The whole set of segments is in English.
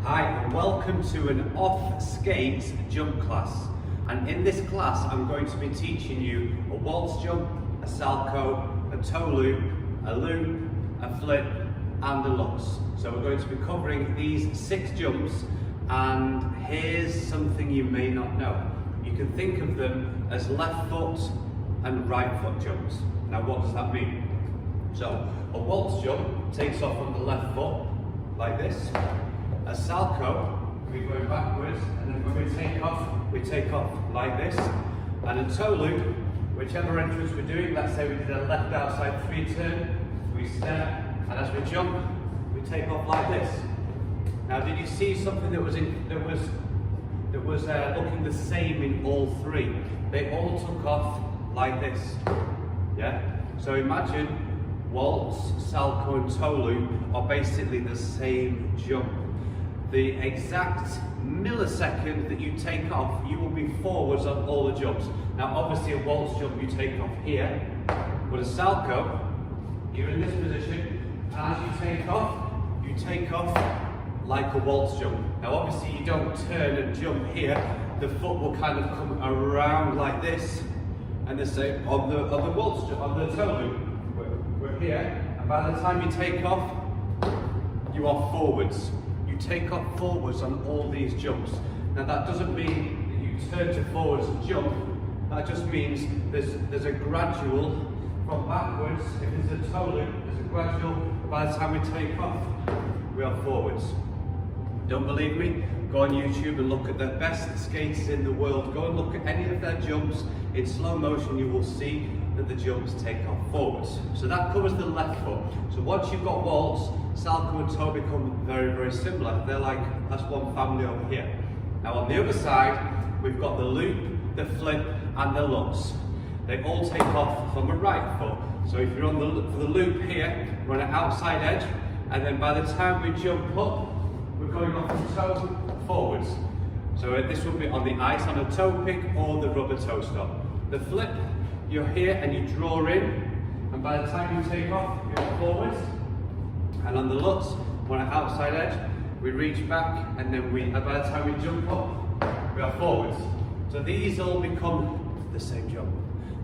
Hi and welcome to an off-skate jump class, and in this class I'm going to be teaching you a waltz jump, a salchow, a toe loop, a loop, a flip and a lutz. So we're going to be covering these 6 jumps, and here's something you may not know. You can think of them as left foot and right foot jumps. Now what does that mean? So a waltz jump takes off on the left foot like this. A salchow, we go backwards, and then when we take off like this. And a toe loop, whichever entrance we're doing, let's say we did a left outside 3 turn, we step, and as we jump, we take off like this. Now, did you see something that was looking the same in all 3? They all took off like this. Yeah. So imagine waltz, salchow, and toe loop are basically the same jump. The exact millisecond that you take off, you will be forwards on all the jumps. Now obviously a waltz jump you take off here, but a salchow, you're in this position, and as you take off like a waltz jump. Now obviously you don't turn and jump here, the foot will kind of come around like this, and the same on the waltz jump, on the toe loop, we're here, and by the time you take off, you are forwards. You take off forwards on all these jumps. Now that doesn't mean that you turn to forwards and jump. That just means there's a gradual from backwards. If there's a toe loop, there's a gradual. By the time we take off, we are forwards. Don't believe me? Go on YouTube and look at the best skaters in the world. Go and look at any of their jumps in slow motion. You will see that the jumps take off forwards. So that covers the left foot. So once you've got waltz, salchow and toe become very, very similar. They're like, that's one family over here. Now on the other side, we've got the loop, the flip and the lutz. They all take off from the right foot. So if you're on for the loop here, we're on an outside edge, and then by the time we jump up, we're going off the toe forwards. So this will be on the ice on a toe pick or the rubber toe stop. The flip, you're here and you draw in, and by the time you take off, you're forwards. And on the lutz, on an outside edge, we reach back, and then by the time we jump up, we are forwards. So these all become the same jump.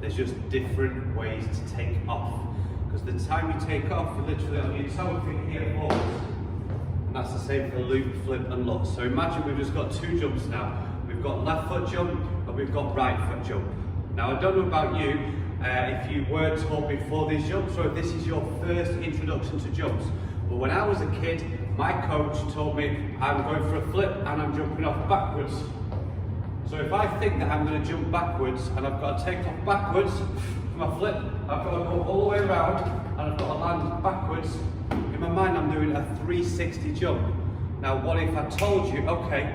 There's just different ways to take off. Because the time you take off, you're literally on your toe pick here forwards. And that's the same for loop, flip and lutz. So imagine we've just got 2 jumps now. We've got left foot jump and we've got right foot jump. Now I don't know about you, if you were taught before these jumps or if this is your first introduction to jumps. But when I was a kid, my coach told me I'm going for a flip and I'm jumping off backwards. So if I think that I'm going to jump backwards and I've got to take off backwards for my flip, I've got to go all the way around and I've got to land backwards. In my mind I'm doing a 360 jump. Now what if I told you, okay,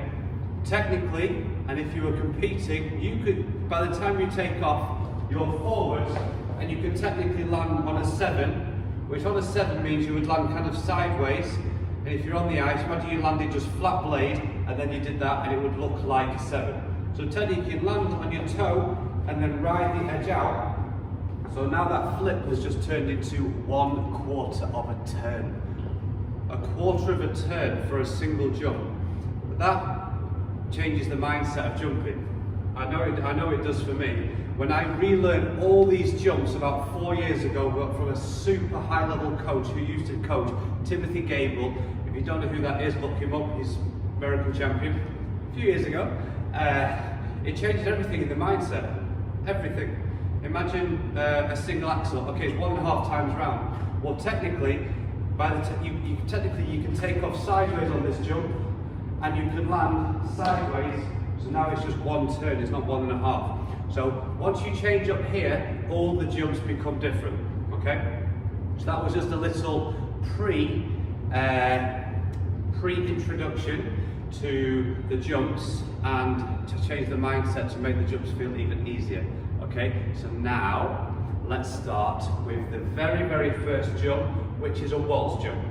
technically, and if you were competing, you could, by the time you take off, you're forwards, and you could technically land on a 7, which on a 7 means you would land kind of sideways, and if you're on the ice, imagine you landed just flat blade, and then you did that, and it would look like a 7. So technically you can land on your toe, and then ride the edge out. So now that flip has just turned into 1/4 of a turn. A quarter of a turn for a single jump. But that changes the mindset of jumping. I know it does for me. When I relearned all these jumps about 4 years ago from a super high level coach who used to coach, Timothy Gable. If you don't know who that is, look him up, he's American champion. A few years ago, it changed everything in the mindset, everything. Imagine a single axel, okay, it's 1.5 times round. Well technically, you can take off sideways on this jump, and you can land sideways, so now it's just 1 turn, it's not 1.5. So once you change up here, all the jumps become different, okay? So that was just a little pre-introduction to the jumps and to change the mindset to make the jumps feel even easier, okay? So now, let's start with the very, very first jump, which is a waltz jump,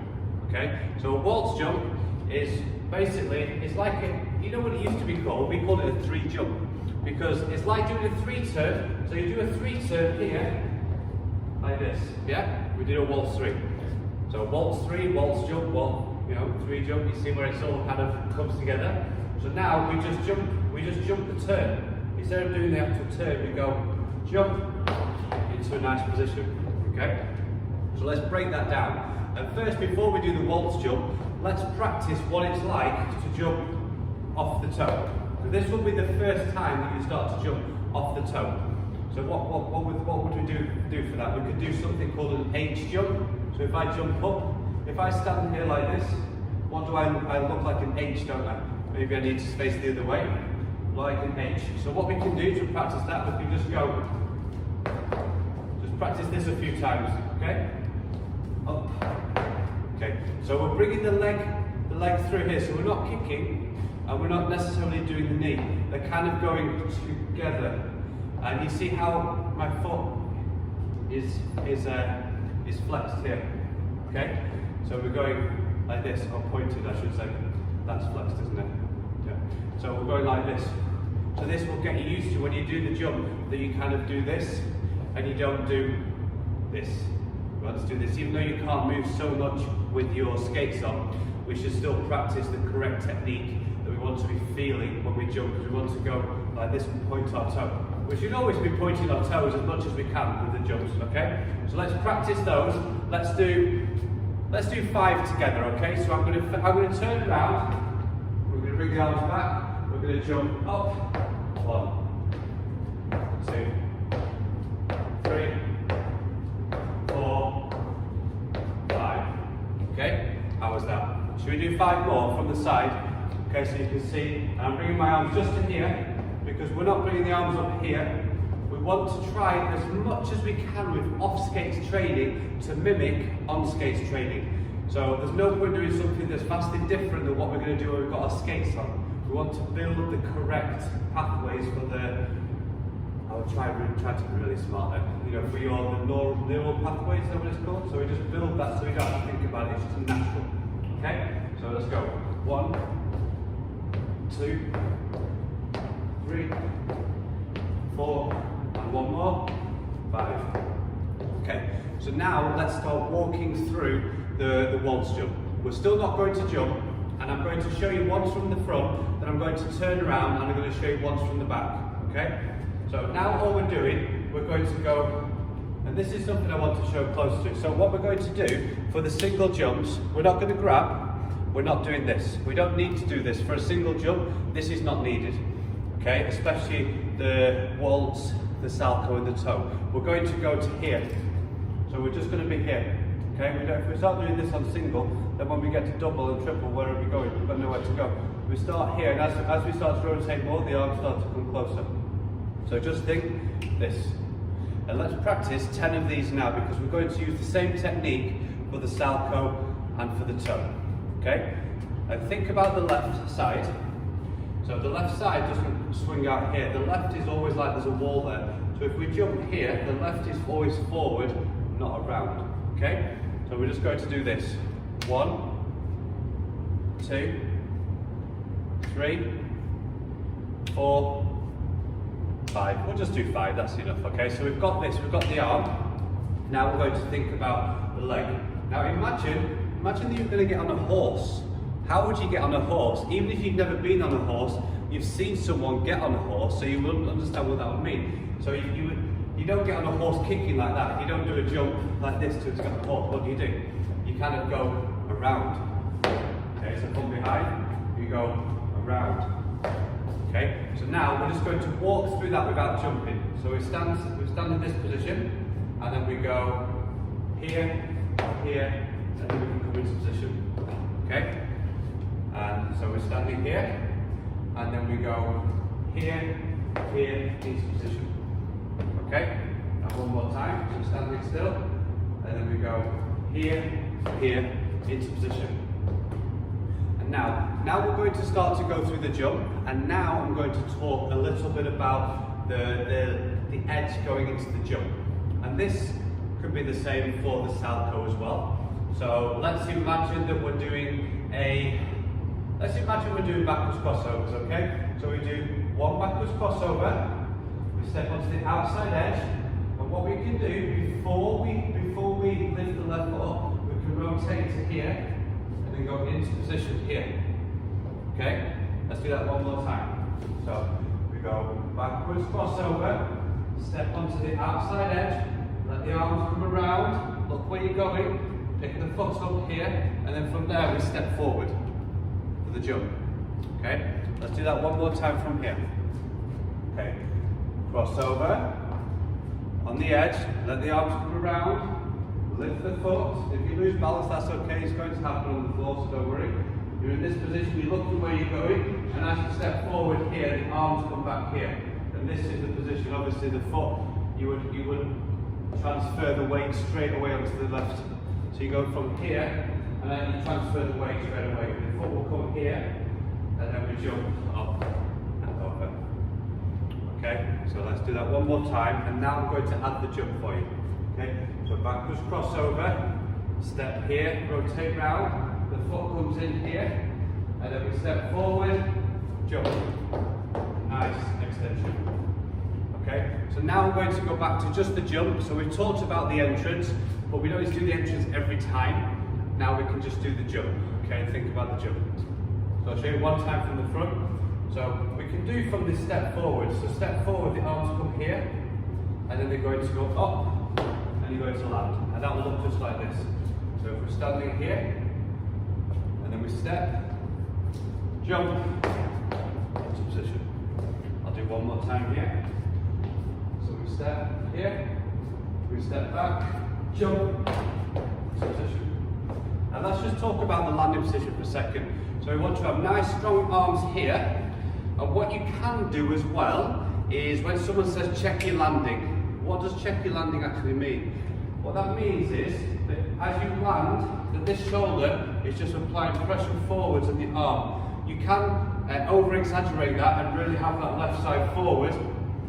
okay? So a waltz jump is basically, it's like you know what it used to be called? We called it a 3 jump, because it's like doing a 3 turn. So you do a 3 turn here, like this, yeah? We did a waltz 3. So waltz 3, waltz jump, you know, 3 jump, you see where it's all kind of comes together. So now we just jump the turn. Instead of doing the actual turn, we go jump into a nice position, okay? So let's break that down. And first, before we do the waltz jump, let's practice what it's like to jump off the toe. So this will be the first time that you start to jump off the toe. So what would we do for that? We could do something called an H jump. So if I jump up, if I stand here like this, what do I look like an H, don't I? Maybe I need to face the other way, like an H. So what we can do to practice that, we can just go, just practice this a few times, okay? Up. Okay, so we're bringing the leg through here, so we're not kicking, and we're not necessarily doing the knee. They're kind of going together. And you see how my foot is flexed here, okay? So we're going like this, or pointed I should say. That's flexed, isn't it? Yeah. So we're going like this. So this will get you used to when you do the jump, that you kind of do this, and you don't do this. You want to do this, even though you can't move so much with your skates on, we should still practice the correct technique that we want to be feeling when we jump, because we want to go like this and point our toe. We should always be pointing our toes as much as we can with the jumps, okay? So let's practice those. Let's do 5 together, okay? So I'm going to turn around. We're going to bring the arms back. We're going to jump up. 1, 2, 3, 4, 5. Okay? How was that? Should we do 5 more from the side? Okay, so you can see. And I'm bringing my arms just to here, because we're not bringing the arms up here. We want to try as much as we can with off-skates training to mimic on-skates training. So there's no point doing something that's vastly different than what we're going to do when we've got our skates on. We want to build the correct pathways for the, I would try to be really smart there, you know, for your neural pathways, is that what it's called? So we just build that so we don't have to think about it, it's just natural. Okay? So let's go. 1, 2, 3, 4, and 1 more, 5. Okay, so now let's start walking through the waltz jump. We're still not going to jump, and I'm going to show you once from the front, then I'm going to turn around and I'm going to show you once from the back, okay? So now all we're doing, we're going to go, and this is something I want to show close to. So what we're going to do for the single jumps, we're not going to grab, we're not doing this. We don't need to do this. For a single jump, this is not needed. Okay, especially the waltz, the salchow and the toe. We're going to go to here. So we're just going to be here. Okay, if we start doing this on single, then when we get to double and triple, where are we going? We've got nowhere to go. We start here, and as we start to rotate more, the arms start to come closer. So just think this. And let's practice 10 of these now, because we're going to use the same technique for the salchow and for the toe. Okay? And think about the left side. So the left side doesn't swing out here. The left is always like there's a wall there. So if we jump here, the left is always forward, not around. Okay? So we're just going to do this. 1, 2, 3, 4, 5. We'll just do 5, that's enough. Okay, so we've got this, we've got the arm. Now we're going to think about the leg. Now imagine that you're going to get on a horse. How would you get on a horse? Even if you've never been on a horse, you've seen someone get on a horse, so you will understand what that would mean. So you don't get on a horse kicking like that. You don't do a jump like this to get on a horse. What do? You kind of go around. Okay, so from behind, you go around. Okay, so now we're just going to walk through that without jumping. So we stand in this position, and then we go here, here, and then we can come into position. Okay? And so we're standing here, and then we go here, here, into position. Okay? Now one more time, so we're standing still, and then we go here, here, into position. And now we're going to start to go through the jump, and now I'm going to talk a little bit about the edge going into the jump. And this could be the same for the salchow as well. So let's imagine that we're doing backwards crossovers, okay? So we do one backwards crossover, we step onto the outside edge, and what we can do before we lift the left foot up, we can rotate to here, and and then go into position here. Okay? Let's do that one more time. So we go backwards, crossover, step onto the outside edge, let the arms come around, look where you're going, pick the foot up here, and then from there we step forward for the jump. Okay? Let's do that one more time from here. Okay? Crossover, on the edge, let the arms come around, lift the foot. If you lose balance, that's okay, it's going to happen on the floor, so don't worry. You're in this position, you're looking where you're going, and as you step forward here, the arms come back here. And this is the position, obviously the foot, you would transfer the weight straight away onto the left. So you go from here, and then you transfer the weight straight away. The foot will come here, and then we jump up and over. Okay, so let's do that one more time, and now I'm going to add the jump for you. Okay, so backwards crossover, step here, rotate round. The foot comes in here, and then we step forward, jump. Nice extension. Okay, so now we're going to go back to just the jump. So we've talked about the entrance, but we don't need to do the entrance every time. Now we can just do the jump. Okay, think about the jump. So I'll show you one time from the front. So we can do from this step forward. So step forward, the arms come here, and then they're going to go up, and you're going to land. And that will look just like this. So if we're standing here, and then we step, jump, into position. I'll do one more time here. So we step here, we step back, jump, into position. And let's just talk about the landing position for a second. So we want to have nice strong arms here, and what you can do as well is when someone says check your landing, what does check your landing actually mean? What that means is that as you land, that this shoulder is just applying pressure forwards on the arm. You can over-exaggerate that and really have that left side forward.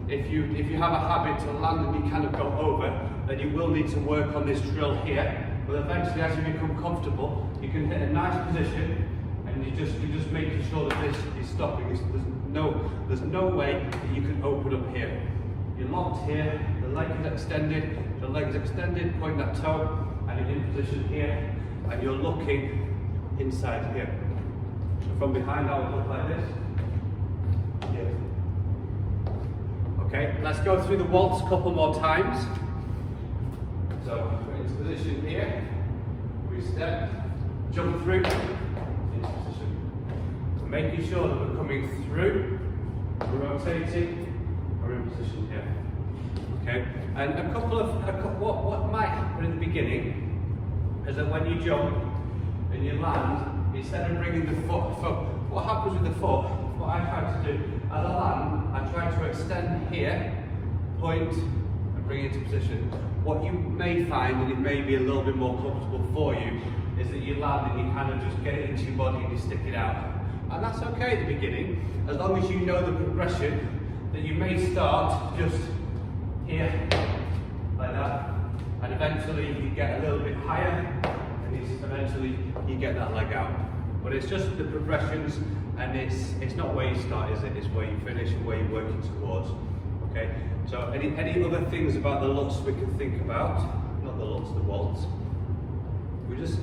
If you have a habit to land and you kind of go over, then you will need to work on this drill here. But eventually, as you become comfortable, you can hit a nice position, and you're just making sure that this is stopping. There's no way that you can open up here. You're locked here, the leg is extended, the leg is extended, point that toe, and you're in position here, and you're looking inside here. So from behind, I would look like this. Yeah. Okay, let's go through the waltz a couple more times. So we're into position here, we step, jump through, into position. We're making sure that we're coming through, we're rotating, we're in position here. Okay, and what might happen in the beginning is that when you jump and you land, instead of bringing the foot, what happens with the foot, what I try to do, as I land, I try to extend here, point, and bring it into position. What you may find, and it may be a little bit more comfortable for you, is that you land and you kind of just get it into your body and you stick it out. And that's okay at the beginning, as long as you know the progression, that you may start just here, like that, and eventually you get a little bit higher, and eventually you get that leg out. But it's just the progressions, and it's not where you start, is it? It's where you finish and where you're working towards. Okay? So any other things about the Lutz we can think about? Not the Lutz, the waltz. We just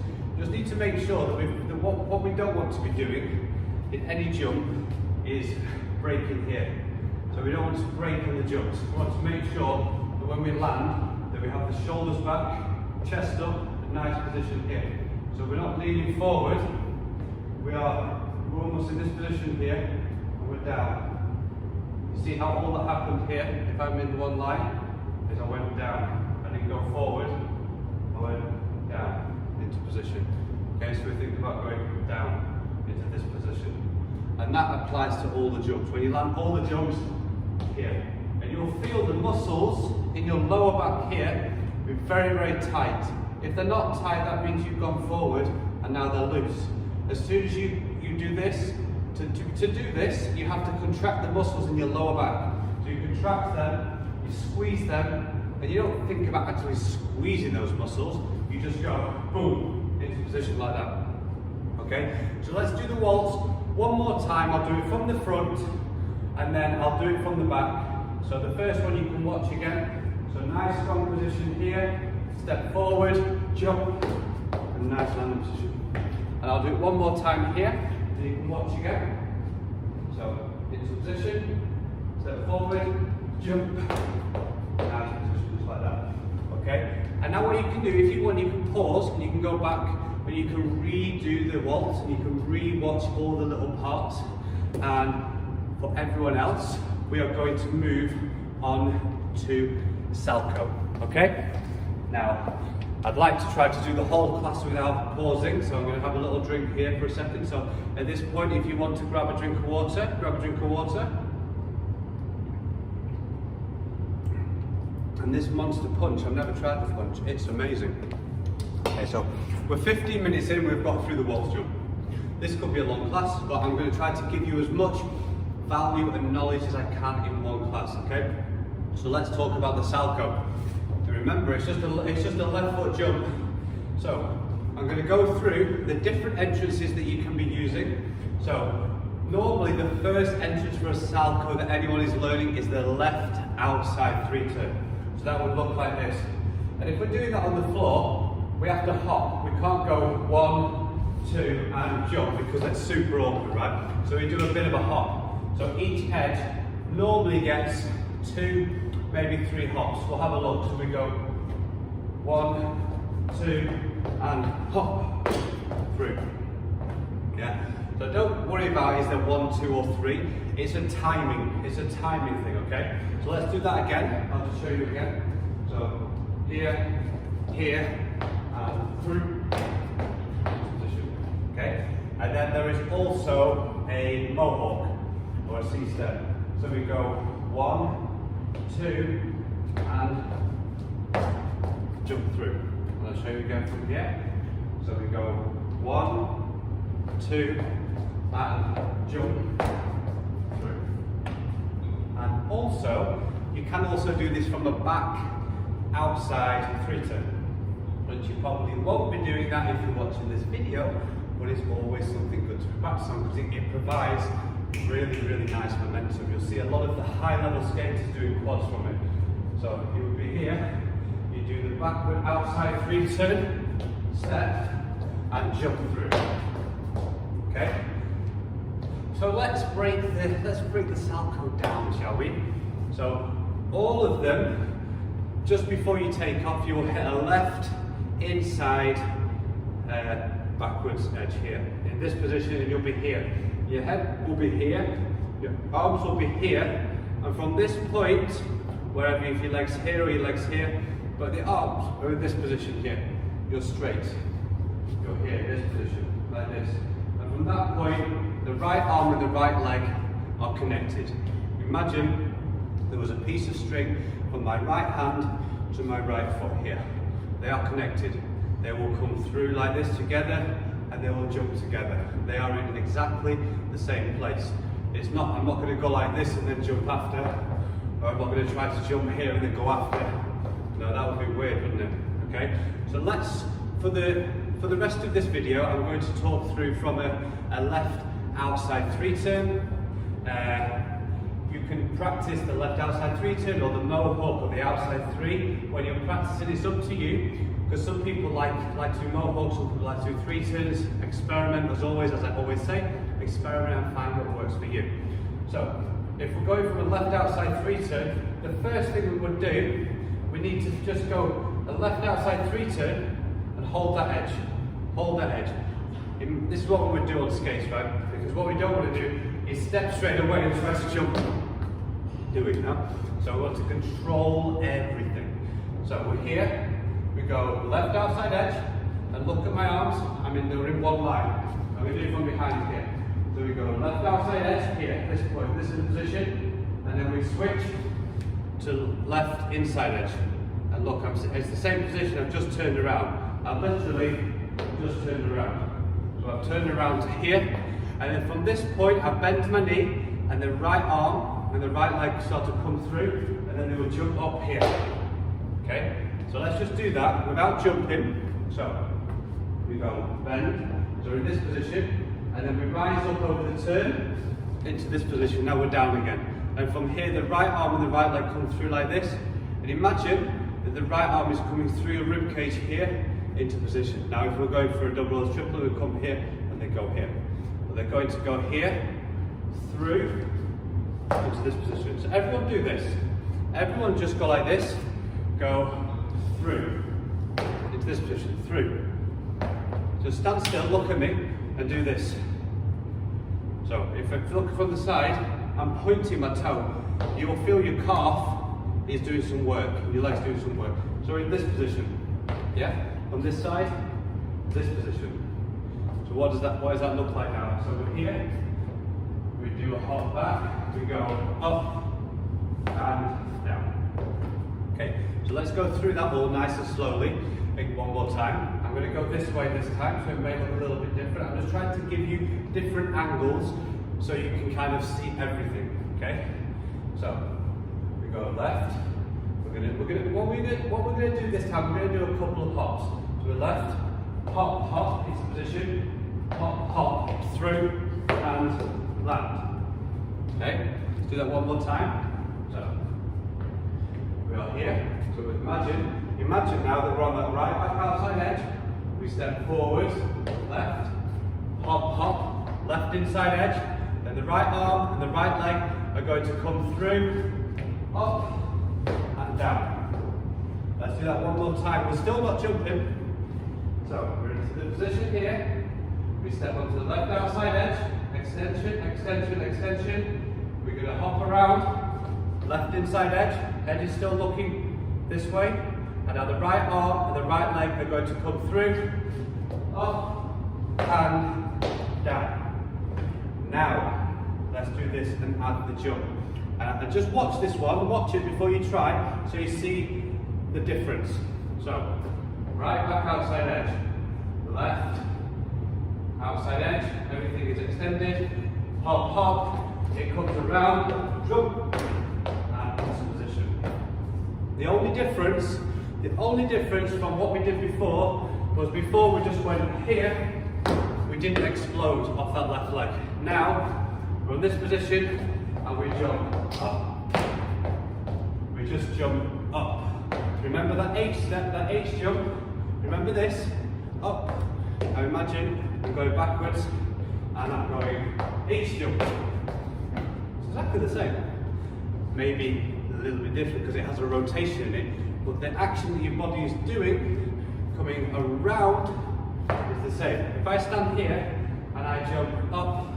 need to make sure that what we don't want to be doing in any jump is breaking here. So we don't want to break on the jumps. We want to make sure that when we land, that we have the shoulders back, chest up, a nice position here. So we're not leaning forward, we're almost in this position here, and we're down. You see how all that happened here, if I'm in one line, is I went down. I didn't go forward, I went down into position. Okay, so we think about going down into this position. And that applies to all the jumps. When you land all the jumps here, and you'll feel the muscles in your lower back here be very, very tight. If they're not tight, that means you've gone forward and now they're loose. As soon as you do this, to do this, you have to contract the muscles in your lower back. So you contract them, you squeeze them, and you don't think about actually squeezing those muscles, you just go boom, into position like that. Okay, so let's do the waltz one more time. I'll do it from the front, and then I'll do it from the back. So the first one you can watch again. So nice strong position here, step forward, jump, and nice landing position. And I'll do it one more time here, and you can watch again. So, into position, step forward, jump, and just like that. Okay? And now what you can do, if you want, you can pause, and you can go back, and you can redo the waltz, and you can re-watch all the little parts. And for everyone else, we are going to move on to Salchow. Okay? Now, I'd like to try to do the whole class without pausing, so I'm going to have a little drink here for a second. So at this point, if you want to grab a drink of water, grab a drink of water. And this monster punch, I've never tried the punch, it's amazing. Okay, so we're 15 minutes in, we've got through the waltz jump. This could be a long class, but I'm going to try to give you as much value and knowledge as I can in one class, okay? So let's talk about the Salchow. Remember, it's just a left foot jump. So I'm going to go through the different entrances that you can be using. So normally the first entrance for a Salchow that anyone is learning is the left outside 3-turn. So that would look like this. And if we're doing that on the floor, we have to hop. We can't go 1, 2 and jump because that's super awkward, right? So we do a bit of a hop. So each head normally gets 2, maybe 3 hops. We'll have a look. So we go 1, 2, and hop through. Yeah. So don't worry about is there 1, 2, or 3. It's a timing. It's a timing thing. Okay. So let's do that again. I'll just show you again. So here, here, and through. Position. Okay. And then there is also a mohawk or a C-step. So we go 1, 2, and jump through. And I'll show you again from here. So we go 1, 2, and jump through. And also, you can also do this from the back outside 3-turn. But you probably won't be doing that if you're watching this video, but it's always something good to practice on because it provides really, really nice momentum. You'll see a lot of the high-level skaters doing quads from it. So you would be here, you do the backward outside 3-turn, step, and jump through. Okay? So let's break the Salchow down, shall we? So all of them, just before you take off, you will hit a left inside backwards edge here. In this position, and you'll be here. Your head will be here, your arms will be here, and from this point, wherever if your legs here or your legs here, but the arms are in this position here. You're straight. You're here in this position, like this. And from that point, the right arm and the right leg are connected. Imagine there was a piece of string from my right hand to my right foot here. They are connected. They will come through like this together, and they will jump together. They are in exactly the same place. It's not, I'm not going to go like this and then jump after, or I'm not going to try to jump here and then go after. No, that would be weird, wouldn't it? Okay, so let's, for the rest of this video, I'm going to talk through from a left outside 3-turn. You can practice the left outside 3-turn or the mohawk or the outside 3. When you're practicing, it's up to you. Because some people like to do mohawks, some people like to do 3-turns. Experiment, as always, as I always say, experiment and find what works for you. So, if we're going from a left outside 3-turn, the first thing we would do, we need to just go a left outside 3-turn and hold that edge. Hold that edge. This is what we would do on skates, right? Because what we don't want to do is step straight away and try to jump. Do it now. So we want to control everything. So we're here. We go left outside edge, and look at my arms. They're in one line. I'm going to do it from behind here. So we go left outside edge here, this point. This is the position, and then we switch to left inside edge. And look, it's the same position. I've just turned around. I've literally just turned around. So I've turned around to here, and then from this point, I bend my knee, and the right arm and the right leg start to come through, and then they will jump up here. Okay. So let's just do that without jumping. So we go bend, so we're in this position, and then we rise up over the turn into this position. Now we're down again. And from here, the right arm and the right leg come through like this. And imagine that the right arm is coming through your rib cage here, into position. Now if we're going for a double or triple, we come here and they go here. But they're going to go here, through, into this position. So everyone do this. Everyone just go like this, go through, into this position, through. Just stand still, look at me, and do this. So if I look from the side, I'm pointing my toe. You will feel your calf is doing some work, your leg's doing some work. So in this position, yeah? On this side, this position. So what does that look like now? So we're here, we do a hop back, we go up and down. Okay, so let's go through that all nice and slowly. Make one more time. I'm going to go this way this time, so it may look a little bit different. I'm just trying to give you different angles so you can kind of see everything. Okay, so we go left. What we're gonna do this time, we're gonna do a couple of hops. So we're left, hop, hop into position, hop, hop, through, and land. Okay, let's do that one more time. So we are here. So imagine now that we're on that right back outside edge. We step forward, left, hop, hop, left inside edge. Then the right arm and the right leg are going to come through, up, and down. Let's do that one more time. We're still not jumping. So we're into the position here. We step onto the left outside edge. Extension, extension, extension. We're going to hop around. Left inside edge. Head is still looking this way. And now the right arm and the right leg are going to come through, up, and down. Now, let's do this and add the jump. And just watch this one, watch it before you try, so you see the difference. So, right back outside edge, left, outside edge, everything is extended, hop, hop, it comes around, jump, and into position. The only difference from what we did before was before we just went here, we didn't explode off that left leg. Now, we're in this position, and we jump up. We just jump up. Remember that H step, that H jump? Remember this? Up. Now imagine I'm going backwards and I'm going H jump. It's exactly the same. Maybe a little bit different because it has a rotation in it, but the action that your body is doing, coming around, is the same. If I stand here and I jump up,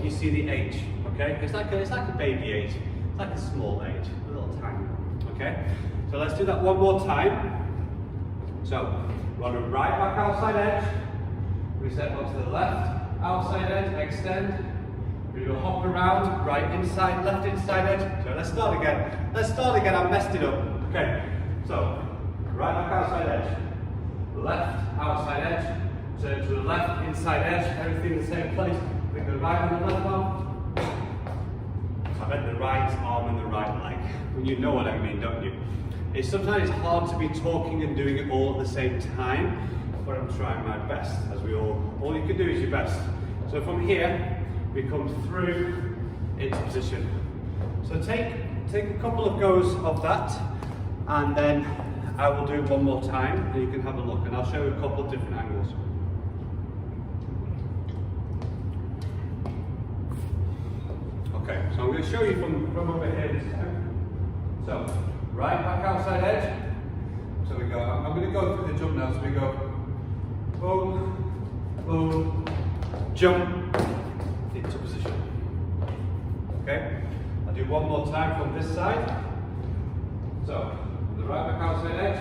you see the H. Okay, it's like a baby H. It's like a small H, a little tiny. Okay, so let's do that one more time. So we're on the right back outside edge. We step onto the left outside edge, extend. We do a hop around, right inside, left inside edge. So let's start again. I messed it up. Okay, so right back outside edge, left outside edge. Turn to the left inside edge. Everything in the same place. Bring the right and the left arm. I meant the right arm and the right leg. Well, you know what I mean, don't you? It's sometimes hard to be talking and doing it all at the same time, but I'm trying my best, as we all you can do is your best. So from here, we come through into position. So take a couple of goes of that, and then I will do one more time, and you can have a look, and I'll show you a couple of different angles. Okay, so I'm going to show you from over here this time. So, right back outside edge. So we go, I'm going to go through the jump now. So we go, boom, boom, jump, into position. Okay, I'll do one more time from this side. So, the right back outside edge,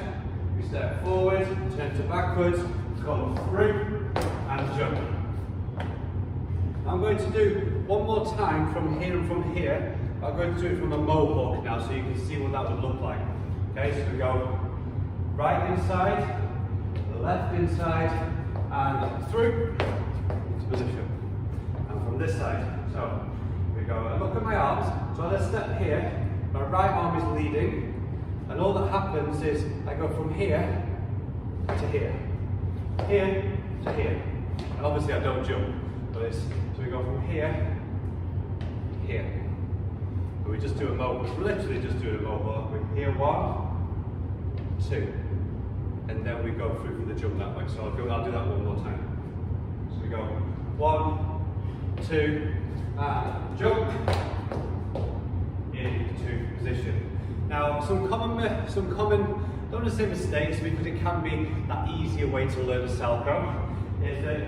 we step forward, turn to backwards, come through, and jump. I'm going to do one more time from here and from here. I'm going to do it from a mohawk now so you can see what that would look like. Okay, so we go right inside, left inside, and through into position. And from this side, so we go and look at my arms. So on a step here, my right arm is leading, and all that happens is I go from here to here to here. And obviously I don't jump, but it's so we go from here to here. But we just do a mohawk. We're literally just doing a mohawk. We're here, 1, 2, and then we go through for the jump that way. So I'll do that one more time. So we go 1, 2, and jump into position. Now, some common, don't want to say mistakes, because it can be that easier way to learn a Salchow, is that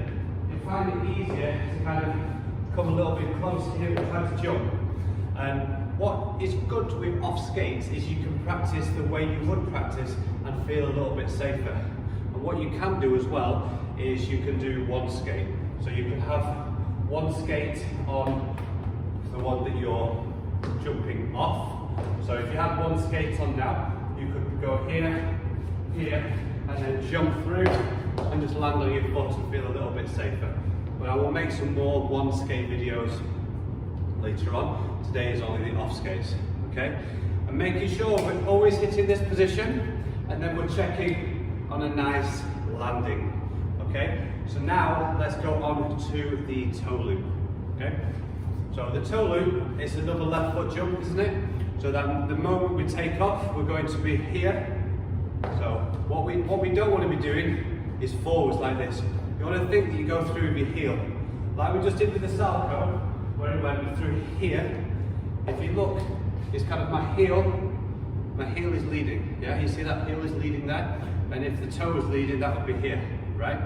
you find it easier to kind of come a little bit closer here and try to jump. And what is good with off skates is you can practice the way you would practice and feel a little bit safer. And what you can do as well is you can do one skate. So you can have one skate on the one that you're jumping off. So if you had one skate on now, you could go here, here, and then jump through and just land on your foot and feel a little bit safer. But I will make some more one skate videos later on. Today is only the off skates, okay? And making sure we're always hitting this position, and then we're checking on a nice landing, okay? So now let's go on to the toe loop, okay? So the toe loop is another left foot jump, isn't it? So that the moment we take off, we're going to be here. So what we don't want to be doing is forwards like this. You want to think that you go through with your heel, like we just did with the Salchow, where it went through here. If you look, it's kind of my heel is leading. Yeah, you see that heel is leading there, and if the toe is leading, that would be here, right?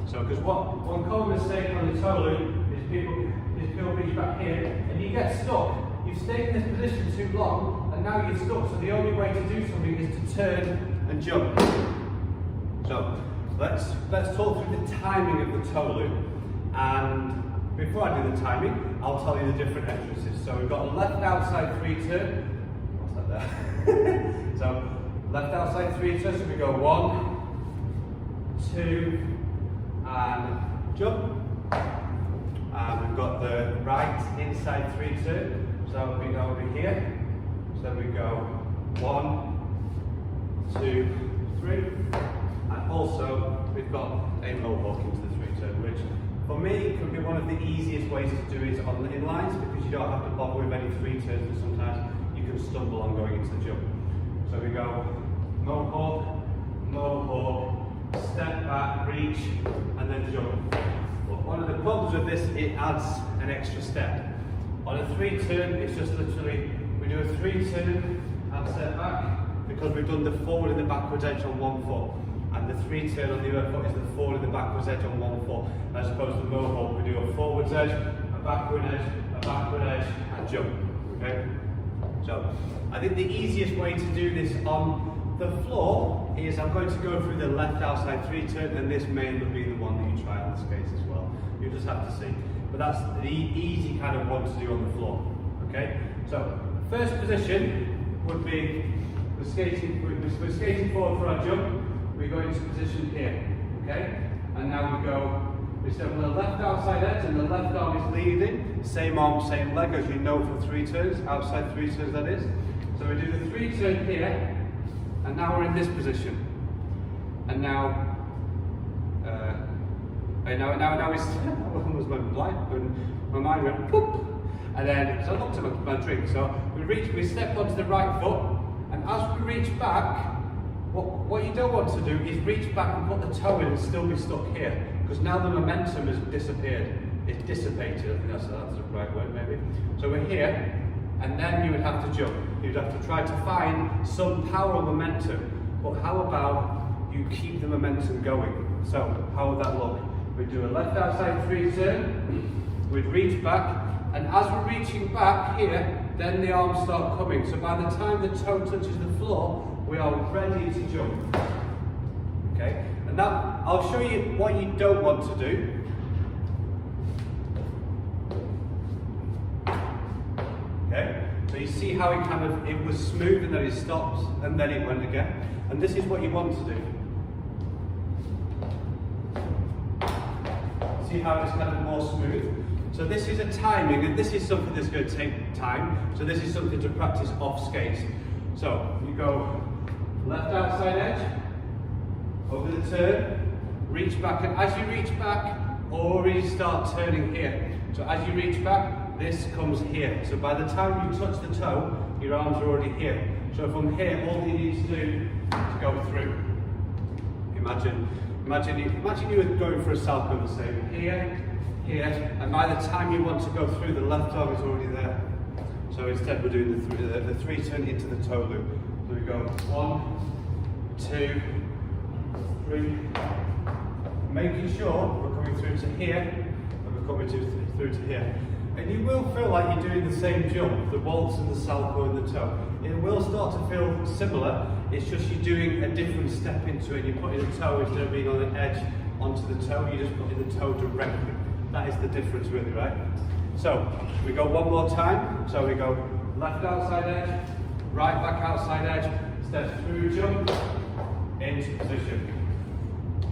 So because one common mistake on the toe loop is people reach back here and you get stuck. You've stayed in this position too long, and now you're stuck. So the only way to do something is to turn and jump. So let's talk through the timing of the toe loop. And before I do the timing, I'll tell you the different entrances. So we've got a left outside 3 turn. What's that there? So left outside 3 turn. So we go 1, 2, and jump. And we've got the right inside 3 turn. So we go over here. So we go 1, 2, 3. And also we've got a mohawk into the 3 turn, which for me can be one of the easiest ways to do it on the inlines, because you don't have to bother with any 3 turns, and sometimes you can stumble on going into the jump. So we go mohawk, mohawk, step back, reach, and then jump. But one of the problems with this, it adds an extra step. On a 3 turn, it's just literally, we do a 3 turn and step back, because we've done the forward and the backwards edge on one foot. And the 3 turn on the other foot is the forward and the backwards edge on one foot. As opposed to the mohawk, we do a forwards edge, a backward edge, and jump, okay? So, I think the easiest way to do this on the floor is I'm going to go through the left outside 3 turn, and this may end up being the one that you try on the skates as well. You just have to see. But that's the easy kind of one to do on the floor, okay? So, first position would be we're skating forward for our jump. We go into position here, okay? And now we step on the left outside edge, and the left arm is leading. Same arm, same leg, as you know for 3 turns, outside 3 turns that is. So we do the 3 turn here, and now we're in this position. And now it's, I almost went blind, and my mind went poop. And then, so I looked at my drink. So we step onto the right foot, and as we reach back, what you don't want to do is reach back and put the toe in and still be stuck here, because now the momentum has disappeared. It's dissipated, I think that's the right word maybe. So we're here, and then you would have to jump. You'd have to try to find some power or momentum, but how about you keep the momentum going? So how would that look? We'd do a left outside 3 turn, we'd reach back, and as we're reaching back here, then the arms start coming. So by the time the toe touches the floor, we are ready to jump, okay? And that, I'll show you what you don't want to do. Okay, so you see how it was smooth, and then it stops, and then it went again. And this is what you want to do. See how it's kind of more smooth? So this is a timing, and this is something that's going to take time. So this is something to practice off skates. So you go left outside edge, over the turn, reach back, and as you reach back, already start turning here. So as you reach back, this comes here. So by the time you touch the toe, your arms are already here. So from here, all you need to do is go through. Imagine you were going for a Salchow the same. Here, and by the time you want to go through, the left arm is already there. So instead we're doing the three turn into the toe loop. So we go 1, 2, 3, making sure we're coming through to here, and we're coming through to here. And you will feel like you're doing the same jump, the waltz and the Salchow and the toe. It will start to feel similar, it's just you're doing a different step into it. You're putting the toe, instead of being on the edge onto the toe, you're just putting the toe directly. That is the difference really, right? So, we go one more time. So we go left outside edge, right back outside edge, step through jump, into position.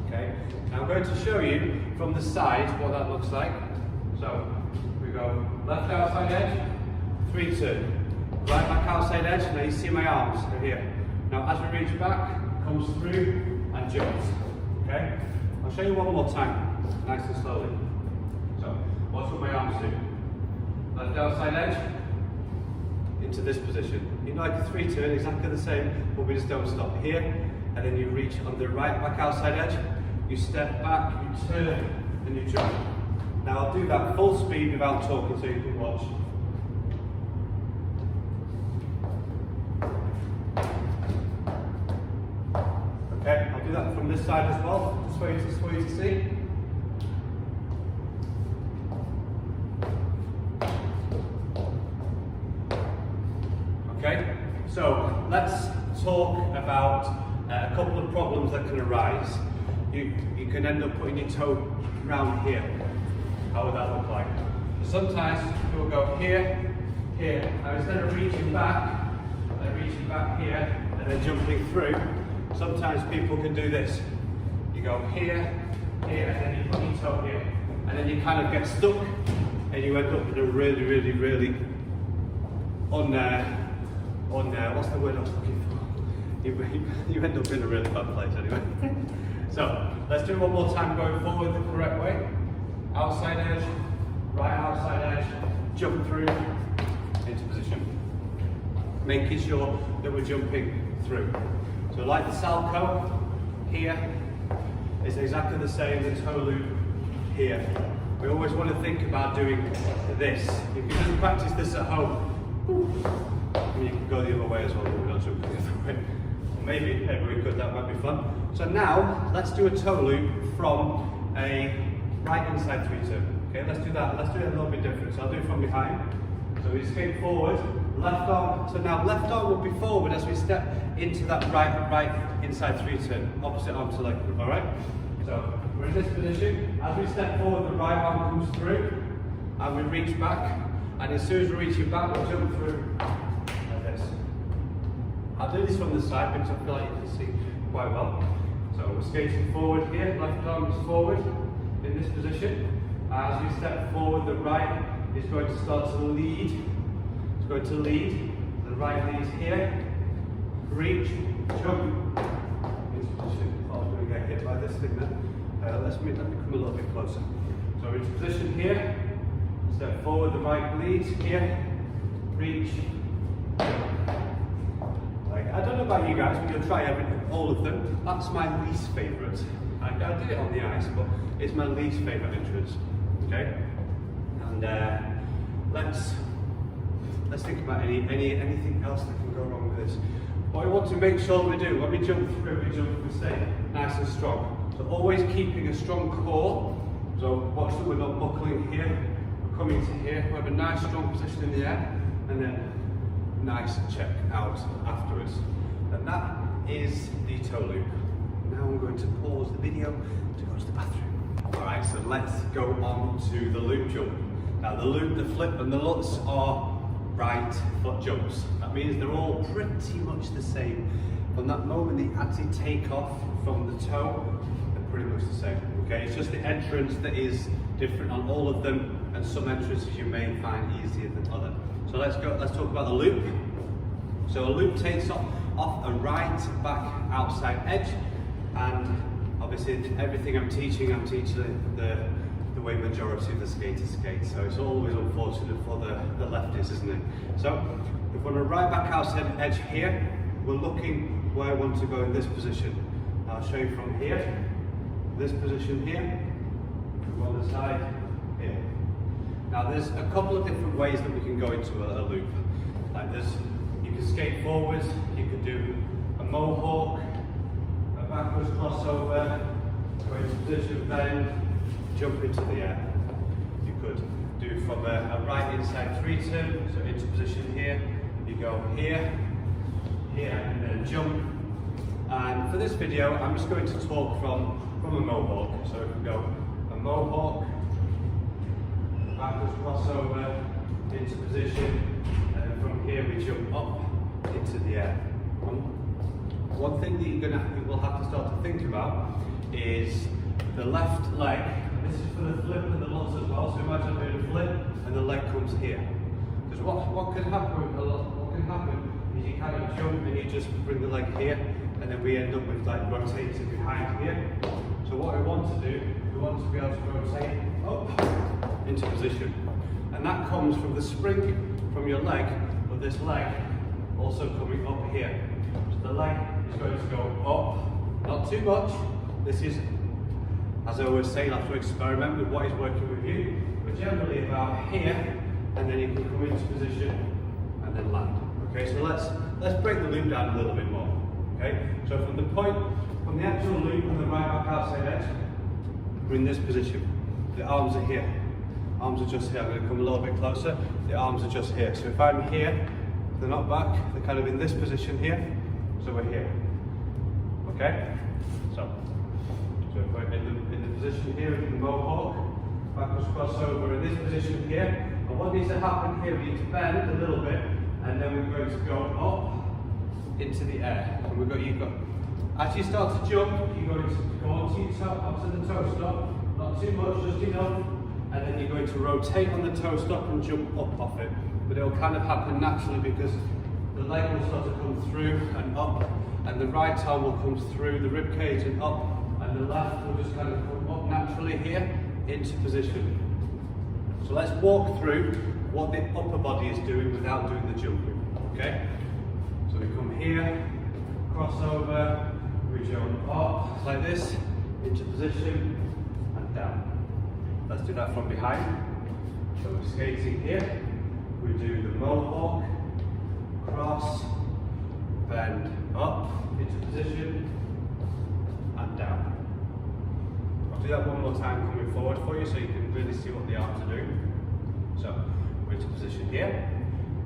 Okay, now I'm going to show you from the side what that looks like. So, we go left outside edge, 3 turn. Right back outside edge, now you see my arms are here. Now as we reach back, comes through and jumps. Okay? I'll show you one more time, nice and slowly. So, watch what my arms do. Left outside edge, into this position. You know, like a 3 turn, exactly the same, but we just don't stop here. And then you reach on the right back outside edge, you step back, you turn, and you jump. Now I'll do that full speed without talking so you can watch. Okay, I'll do that from this side as well, just for you to see. Okay, so let's talk about a couple of problems that can arise. You can end up putting your toe around here. How would that look like? Sometimes you will go here, here. Now instead of reaching back here and then jumping through, sometimes people can do this. You go here, here, and then you put your toe here, and then you kind of get stuck, and you end up in a really what's the word I was looking for? You end up in a really bad place anyway. So let's do it one more time, going forward the correct way. Outside edge, right outside edge, jump through, into position. Making sure that we're jumping through. So like the Salchow here, it's exactly the same, the toe loop here. We always want to think about doing this. You can just practice this at home. And you can go the other way as well, but we're not jumping the other way. Maybe we could, that might be fun. So now, let's do a toe loop from a right inside 3 turn. Okay, let's do that. Let's do it a little bit different. So I'll do it from behind. So we escape forward, left arm. So now left arm will be forward as we step into that right inside 3 turn. Opposite arm to leg. All right. So we're in this position. As we step forward, the right arm comes through, and we reach back. And as soon as we reach it back, we'll jump through like this. I'll do this from the side because I feel like you can see quite well. So we're skating forward here, left arm is forward in this position. As we step forward, the right is going to start to lead. It's going to lead. The right leads here. Reach, jump into position. Oh, I'm going to get hit by this thing there. Let me come a little bit closer. So into position here. Step forward, the right leads here. Reach. I don't know about you guys, but you'll try all of them. That's my least favourite. I did it on the ice, but it's my least favourite entrance. Okay? And let's think about anything else that can go wrong with this. What I want to make sure we do, when we jump through, we stay nice and strong. So always keeping a strong core. So watch that we're not buckling here. We're coming to here. We have a nice strong position in the air, and then nice check out afterwards. And that is the toe loop. Now I'm going to pause the video to go to the bathroom. Alright, so let's go on to the loop jump. Now the loop, the flip and the lutz are right foot jumps. That means they're all pretty much the same. From that moment they actually take off from the toe, they're pretty much the same. Okay, it's just the entrance that is different on all of them, and some entrances you may find easier than others. So let's talk about the loop. So a loop takes off a right back outside edge, and obviously everything I'm teaching the way majority of the skaters skate. So it's always unfortunate for the lefties, isn't it? So if we're on a right back outside edge here, we're looking where I want to go in this position. I'll show you from here, this position here, on the side here. Now there's a couple of different ways that we can go into a loop. Like this, you can skate forwards, you could do a mohawk, a backwards crossover, go into position bend, jump into the air. You could do from a right inside 3-turn, so into position here, you go here, here, and then jump. And for this video, I'm just going to talk from a mohawk. So we can go a mohawk, backwards crossover, into position, and then from here we jump up into the air. One thing that you will have to start to think about is the left leg. And this is for the flip and the lots as well. So imagine doing a flip and the leg comes here. Because what can happen is you kind of jump and you just bring the leg here, and then we end up with like rotating behind here. So what we want to do, we want to be able to rotate up into position. And that comes from the spring from your leg, but this leg also coming up here. So the leg is going to go up, not too much. This is, as I always say, you have to experiment with what is working with you, but generally about here, and then you can come into position and then land. Okay, so let's break the loop down a little bit more. Okay, so from the actual loop on the right back outside edge, we're in this position. The arms are here. Arms are just here. I'm going to come a little bit closer. The arms are just here. So if I'm here, they're not back. They're kind of in this position here. So we're here. Okay. So if we're in the position here in the mohawk, backwards crossover in this position here. And what needs to happen here? We need to bend a little bit, and then we're going to go up into the air. And you've got. As you start to jump, you're going to go onto the toe stop. Not too much, just enough. And then you're going to rotate on the toe stop and jump up off it. But it'll kind of happen naturally because the leg will start to come through and up, and the right arm will come through the rib cage and up, and the left will just kind of come up naturally here into position. So let's walk through what the upper body is doing without doing the jumping. Okay? So we come here, cross over, we jump up like this, into position, and down. Let's do that from behind. So we're skating here, we do the mohawk, cross, bend up, into position, and down. I'll do that one more time coming forward for you so you can really see what the arms are doing. So we're into position here,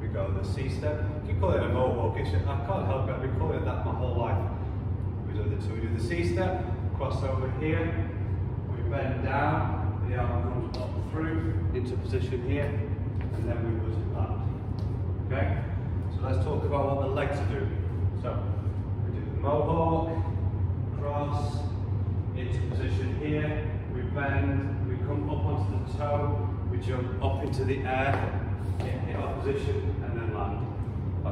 we go the C-step. You can call it a mohawk, I can't help it, I've been calling it that my whole life. We do the C-step, cross over here, we bend down, the arm comes up through, into position here, and then we would land. Okay? So let's talk about what the legs are doing. So, we do the mohawk, cross, into position here, we bend, we come up onto the toe, we jump up into the air, hit our position, and then land.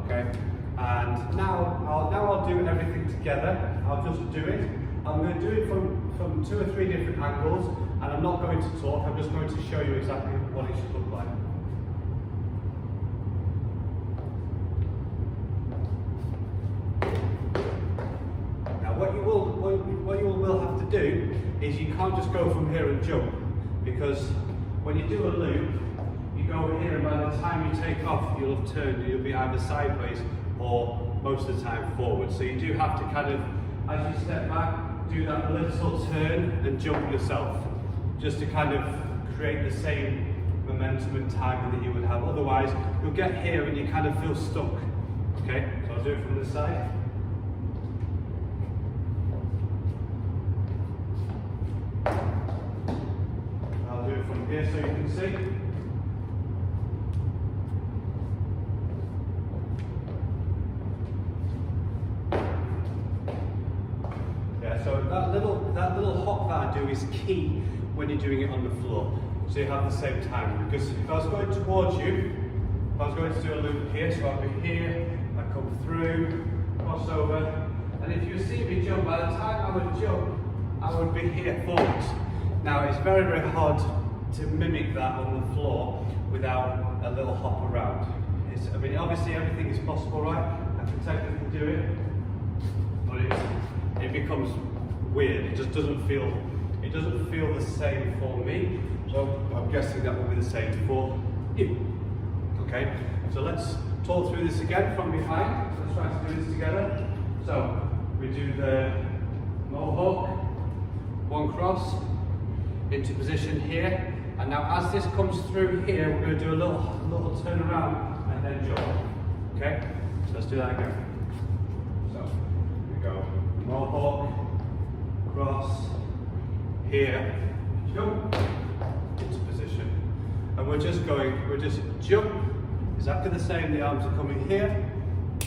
Okay? And now I'll do everything together. I'll just do it. I'm going to do it from 2 or 3 different angles, and I'm not going to talk, I'm just going to show you exactly what it should look like. Now what you will have to do is you can't just go from here and jump, because when you do a loop, you go here and by the time you take off, you'll have turned, you'll be either sideways or most of the time forward. So you do have to kind of, as you step back, do that little turn and jump yourself, just to kind of create the same momentum and timing that you would have. Otherwise, you'll get here and you kind of feel stuck. Okay, so I'll do it from this side. I'll do it from here so you can see. So that little hop that I do is key when you're doing it on the floor. So you have the same time. Because if I was going towards you, if I was going to do a loop here, so I'd be here, I come through, cross over, and if you see me jump, by the time I would jump, I would be here forwards. Now it's very, very hard to mimic that on the floor without a little hop around. I mean, obviously everything is possible, right? I can technically do it, but it becomes weird. It just doesn't feel the same for me. So I'm guessing that will be the same for you. Okay, so let's talk through this again from behind. Let's try to do this together. So we do the mohawk, one cross, into position here. And now as this comes through here, we're going to do a little turn around and then jump. Okay, so let's do that again. So we go mohawk, cross, here, jump, into position. And we're just jump, exactly the same, the arms are coming here.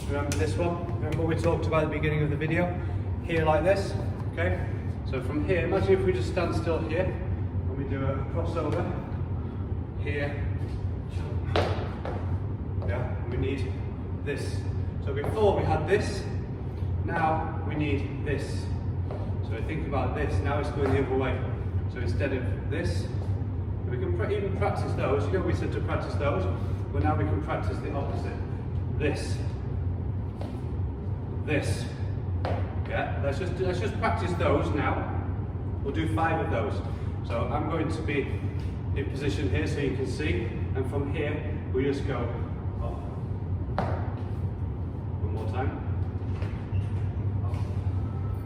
Remember this one? Remember what we talked about at the beginning of the video? Here like this, okay? So from here, imagine if we just stand still here, and we do a crossover, here, jump. Yeah, we need this. So before we had this, now we need this. So think about this, now it's going the other way. So instead of this, we can even practice those. You know we said to practice those, but now we can practice the opposite. This. This. Yeah, let's just practice those now. We'll do 5 of those. So I'm going to be in position here so you can see, and from here we just go up. One more time.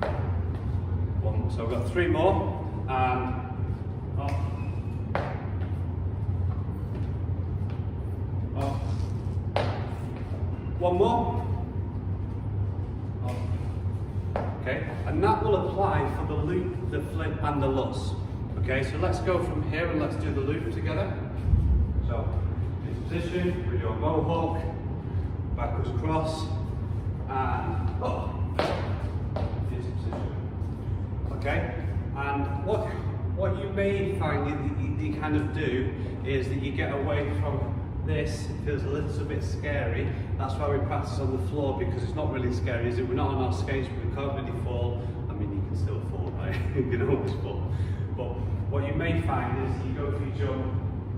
Up. One. So we've got 3 more, and up. Up. One more. Okay, and that will apply for the loop, the flip, and the loss. Okay, so let's go from here and let's do the loop together. So, in position, we do a mohawk, backwards cross, and up. Into position. Okay, and what you may find you kind of do is that you get away from this. It feels a little bit scary. That's why we practice on the floor, because it's not really scary, is it? We're not on our skates, we can't really fall. I mean, you can still fall, right? You can always fall. But what you may find is you go for your jump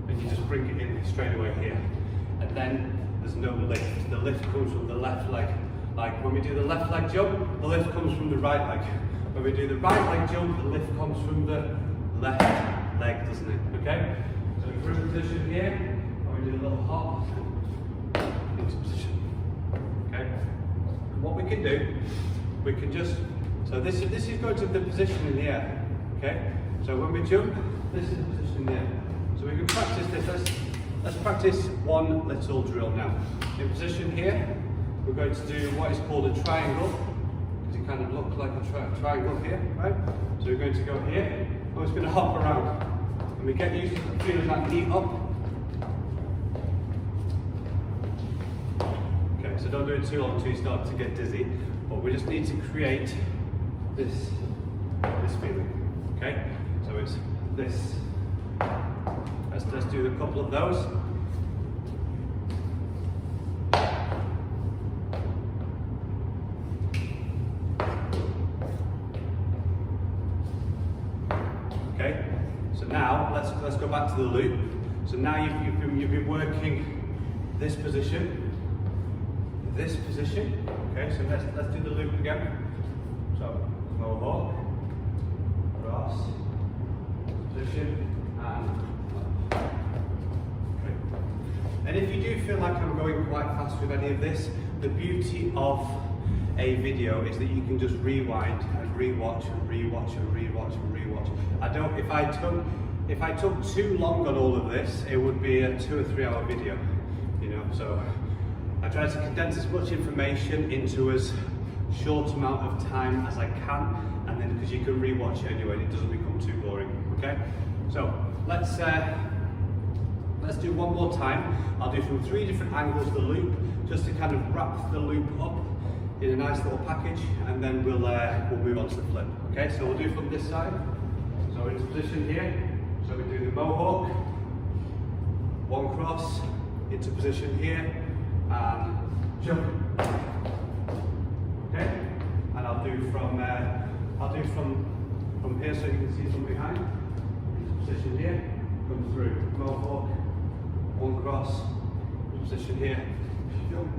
and you just bring it in straight away here. And then there's no lift. The lift comes from the left leg. Like when we do the left leg jump, the lift comes from the right leg. When we do the right leg jump, the lift comes from the left leg, doesn't it? Okay? So we're in position here, and we do a little hop into position. Okay? And what we can do, we can just, so this is going to the position in the air. Okay? So when we jump, this is the position in the air. So we can practice this. Let's practice one little drill now. In position here, we're going to do what is called a triangle, because it kind of looks like a triangle here, right? So we're going to go here, and we're just going to hop around. And we get used to feeling that knee up. Okay, so don't do it too long until you start to get dizzy, but we just need to create this feeling, okay? So it's this. Let's do a couple of those. Okay, so now let's go back to the loop. So now you've been working this position, okay, so let's do the loop again. So mohawk, cross, position, and okay. And if you do feel like I'm going quite fast with any of this, the beauty of a video is that you can just rewind and rewatch and rewatch and rewatch and rewatch. If I took too long on all of this, it would be a 2 or 3 hour video, you know. So I try to condense as much information into as short amount of time as I can, and then because you can rewatch it anyway, it doesn't become too boring. Okay, so let's do one more time. I'll do from 3 different angles the loop, just to kind of wrap the loop up in a nice little package, and then we'll move on to the flip. Okay, so we'll do from this side. So into position here. So we do the mohawk, one cross, into position here, and jump. Okay, and I'll do from here so you can see from behind. Into position here, come through mohawk, one cross, position here, jump.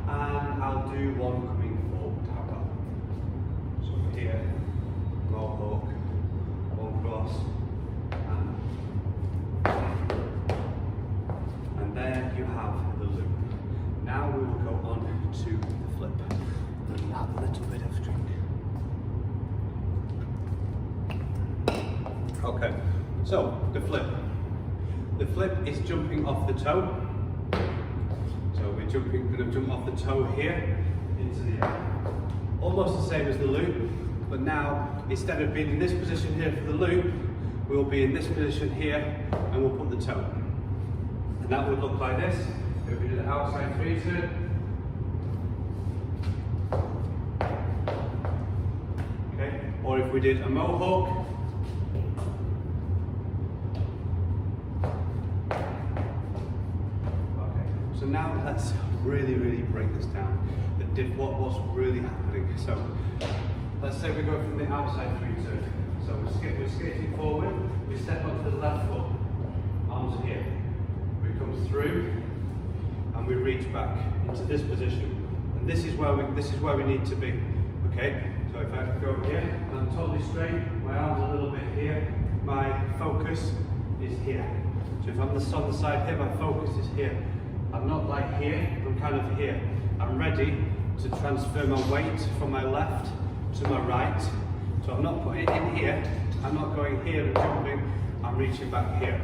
And I'll do one coming forward. How about? So you have the loop. Now we will go on to the flip. Let me have a little bit of drink. Okay, so the flip. The flip is jumping off the toe. So we're going to jump off the toe here into the air. Almost the same as the loop, but now instead of being in this position here for the loop, we'll be in this position here and we'll put the toe. And that would look like this. If we did an outside 3 turn. Okay, or if we did a mohawk. So now let's really break this down. What's really happening. So let's say we go from the outside 3 turn. So we're skating forward, we step onto the left foot, arms here. We come through and we reach back into this position. And this is where we need to be. Okay? So if I go here and I'm totally straight, my arms a little bit here, my focus is here. So if I'm on the side here, my focus is here. I'm not like here, I'm kind of here. I'm ready to transfer my weight from my left to my right. So I'm not putting it in here, I'm not going here and jumping, I'm reaching back here.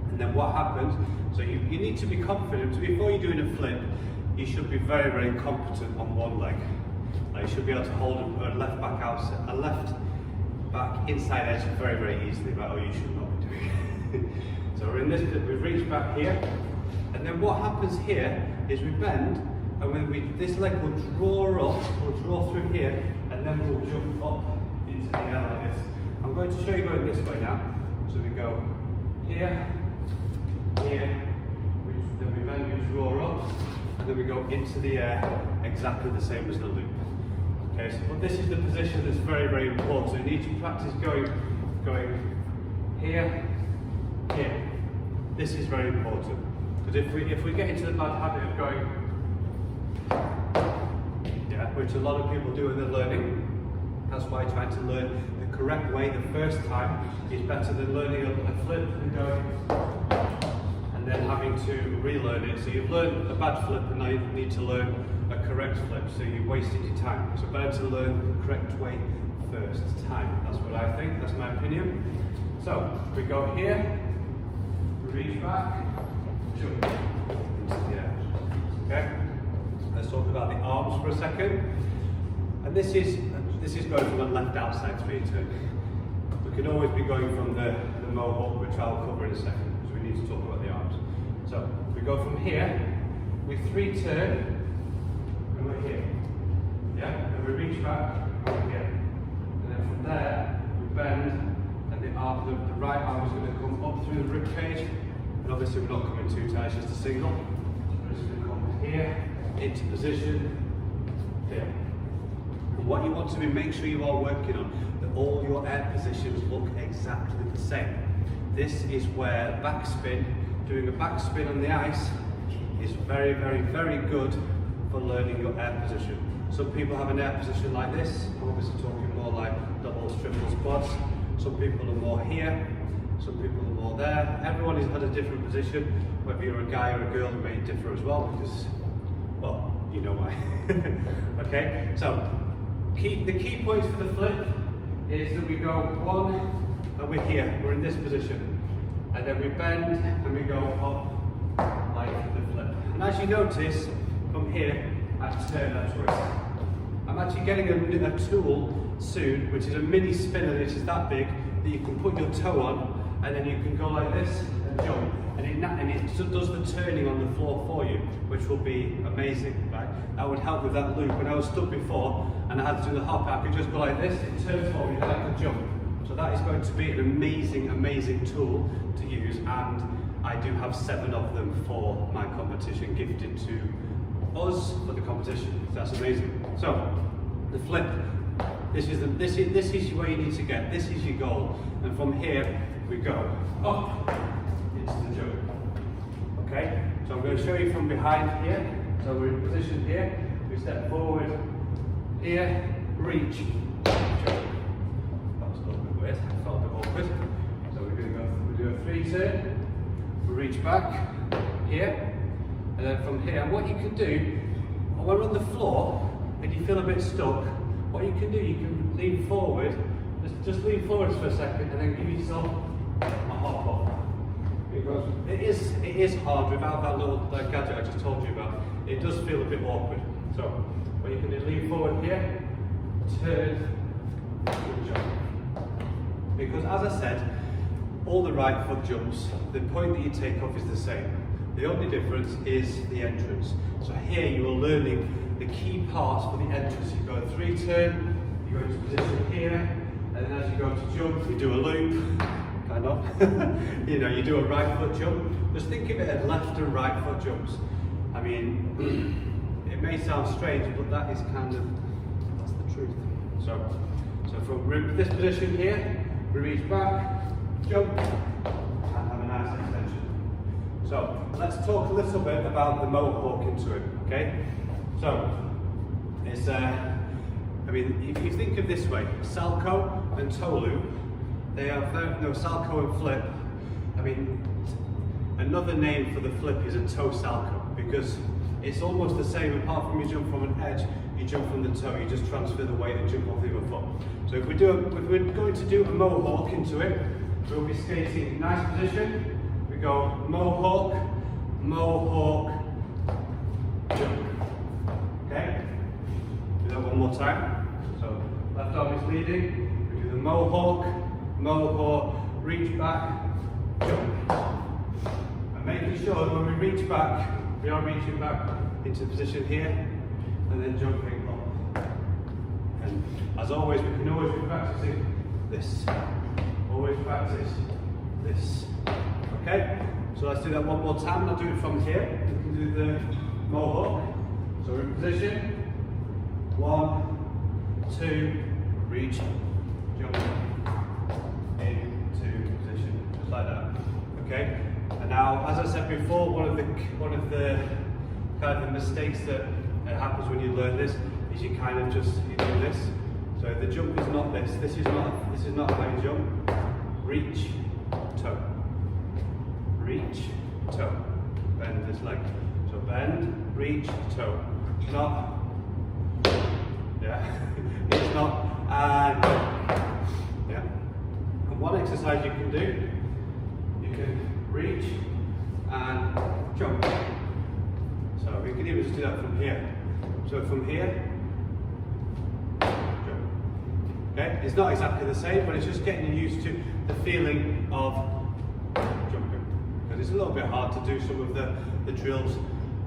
And then what happens, so you need to be confident. Before you're doing a flip, you should be very competent on one leg. Like you should be able to hold a left back outside, a left back inside edge very easily, right? Or you should not be doing it. So we're in this, we reach back here. And then what happens here is we bend, and when this leg will draw up, we'll draw through here, and then we'll jump up into the air like this. I'm going to show you going this way now. So we go here, here, then we bend, we draw up, and then we go into the air, exactly the same as the loop. Okay, so but this is the position that's very important. You need to practice going here, here. This is very important. Because if we get into the bad habit of going, which a lot of people do when they're learning, that's why trying to learn the correct way the first time is better than learning a flip and going, and then having to relearn it. So you've learned a bad flip and now you need to learn a correct flip, so you've wasted your time. So better to learn the correct way first time. That's what I think, that's my opinion. So we go here, reach back, jump into the air. Okay? Let's talk about the arms for a second. And this is going from a left outside 3 turn. We can always be going from the mohawk, which I'll cover in a second, because we need to talk about the arms. So we go from here, we 3 turn, and we're here. Yeah? And we reach back, and we're here. And then from there, we bend, and the right arm is going to come up through the rib cage. And obviously we're not coming too tight, it's just a single. We're just going to come here, into position, here. And what you want to make sure you are working on, that all your air positions look exactly the same. This is where backspin, doing a backspin on the ice, is very good for learning your air position. Some people have an air position like this. I'm obviously talking more like doubles, triples, quads. Some people are more here. Some people are more there. Everyone has had a different position. Whether you're a guy or a girl, it may differ as well, because, well, you know why. Okay, so the key points for the flip is that we go 1 and we're here, we're in this position. And then we bend and we go up like the flip. And as you notice, from here, I turn, I twist. I'm actually getting a tool soon, which is a mini spinner, which is that big, that you can put your toe on, and then you can go like this and jump, and it does the turning on the floor for you, which will be amazing, right? That would help with that loop. When I was stuck before and I had to do the hop, I could just go like this, it turns for me, and I can jump. So that is going to be an amazing tool to use, and I do have 7 of them for my competition, gifted to us for the competition. That's amazing. So the flip. This is where you need to get. This is your goal, and from here we go up into the jump. Okay. So I'm going to show you from behind here. So we're in position here. We step forward. Here, reach, jump. That was a little bit weird. I felt a bit awkward. So we're going to go. We do a 3 turn. We reach back, here, and then from here. And what you can do, when we're on the floor and you feel a bit stuck, what you can do, you can lean forward, just lean forward for a second, and then give yourself a hop up. Because it is hard without that little gadget I just told you about. It does feel a bit awkward. So what you can do, lean forward here, turn, and jump. Because as I said, all the right foot jumps, the point that you take off is the same. The only difference is the entrance. So here you are learning the key parts for the entrance. You go a 3 turn, you go into position here, and then as you go to jump, you do a loop, kind of. You know, you do a right foot jump. Just think of it as left and right foot jumps. I mean, it may sound strange, but that is kind of, that's the truth. So from this position here, we reach back, jump, and have a nice extension. So let's talk a little bit about the mohawk into it, okay? So it's, I mean, if you think of this way, Salchow and toe loop, they are Salchow and flip. I mean, another name for the flip is a toe Salchow, because it's almost the same, apart from you jump from an edge, you jump from the toe, you just transfer the weight and jump off the other foot. So if we're going to do a mohawk into it, we'll be skating nice position. We go mohawk, mohawk, jump. Okay? Do that one more time. So left arm is leading. We do the mohawk, mohawk, reach back, jump. And making sure that when we reach back, we are reaching back into position here, and then jumping up. And as always, we can always be practicing this. Always practice this. Okay? So let's do that one more time. I'll do it from here. We can do the mohawk. So we're in position. 1, 2, reach, jump into position, just like that. Okay? And now, as I said before, one of the kind of mistakes that happens when you learn this is you kind of just do this. So the jump is not this. This is not how you jump. Reach, toe. Reach, toe. Bend this leg. So bend, reach, toe. Not. Yeah. It's not. And yeah. And one exercise you can do. You can reach and jump. So we can even just do that from here. So from here, jump. Okay? It's not exactly the same, but it's just getting you used to the feeling of jumping. Because it's a little bit hard to do some of the drills